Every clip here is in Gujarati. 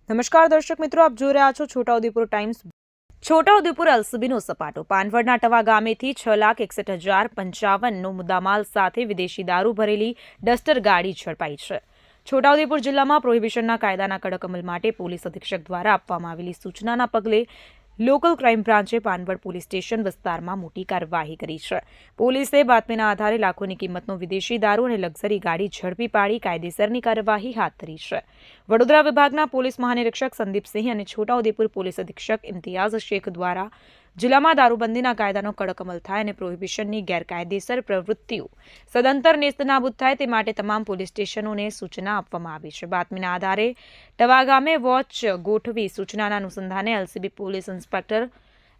નમસ્કાર દર્શક મિત્રો, આપ જોઈ રહ્યા છો છોટાઉદેપુર ટાઈમ્સ। છોટાઉદેપુર એલસીબીનો સપાટો। પાનવડના ટવા ગામેથી 6,61,55,નો મુદ્દામાલ સાથે વિદેશી દારૂ ભરેલી ડસ્ટર ગાડી ઝડપાઈ છે। છોટાઉદેપુર જિલ્લામાં પ્રોહિબિશનના કાયદાના કડક અમલ માટે પોલીસ અધિક્ષક દ્વારા આપવામાં આવેલી સૂચનાના પગલે લોકલ ક્રાઇમ બ્રાન્ચે પાનવડ પોલીસ સ્ટેશન વિસ્તારમાં મોટી કાર્યવાહી કરી છે। પોલીસે બાતમીના આધારે લાખોની કિંમતનો વિદેશી દારૂ અને લક્ઝરી ગાડી ઝડપી પાડી કાયદેસરની કાર્યવાહી હાથ ધરી છે। વડોદરા વિભાગના પોલીસ મહાનિરીક્ષક સંદીપસિંહ અને છોટાઉદેપુર પોલીસ અધિક્ષક ઇમ્તિયાઝ શેખ દ્વારા જિલ્લામાં દારૂબંધીના કાયદાનો કડક અમલ થાય અને પ્રોહિબિશનની ગેરકાયદેસર પ્રવૃત્તિઓ સદંતર નેસ્તનાબૂદ થાય તે માટે તમામ પોલીસ સ્ટેશનોને સૂચના આપવામાં આવી છે। બાતમીના આધારે ટવા ગામે વોચ ગોઠવી સૂચનાના અનુસંધાને એલસીબી પોલીસ ઇન્સ્પેક્ટર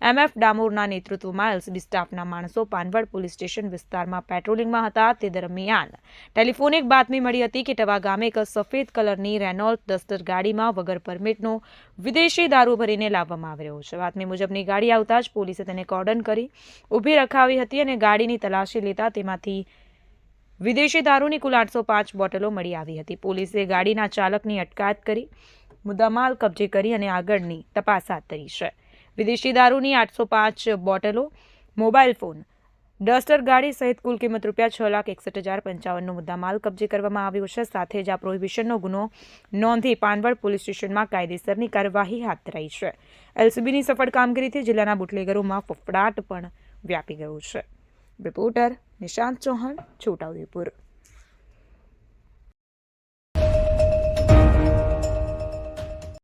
એમએફ ડામોરના નેતૃત્વમાં એલસીબી સ્ટાફના માણસો પાનવડ પોલીસ સ્ટેશન વિસ્તારમાં પેટ્રોલિંગમાં હતા। તે દરમિયાન ટેલિફોનિક બાતમી મળી હતી કે ટવા ગામે એક સફેદ કલરની રેનોલ્ટ ડસ્ટર ગાડીમાં વગર પરમિટનો વિદેશી દારૂ ભરીને લાવવામાં આવી રહ્યો છે। બાતમી મુજબની ગાડી આવતા જ પોલીસે તેને કોર્ડન કરી ઊભી રખાવી હતી અને ગાડીની તલાશી લેતા તેમાંથી વિદેશી દારૂની કુલ 805 બોટલો મળી આવી હતી। પોલીસે ગાડીના ચાલકની અટકાયત કરી મુદ્દામાલ કબજે કરી અને આગળની તપાસ હાથ ધરી છે। વિદેશી દારૂની 805 બોટલો, મોબાઈલ ફોન, ડસ્ટર ગાડી સહિત કુલ કિંમત ₹6,61,55,નો મુદ્દામાલ કબજે કરવામાં આવ્યો છે। સાથે જ આ પ્રોહિબિશનનો ગુનો નોંધી પાનવડ પોલીસ સ્ટેશનમાં કાયદેસરની કાર્યવાહી હાથ ધરાઈ છે। એલસીબીની સફળ કામગીરીથી જિલ્લાના બુટલેગરોમાં ફફડાટ પણ વ્યાપી ગયો છે। રિપોર્ટર નિશાંત ચૌહાણ, છોટાઉદેપુર।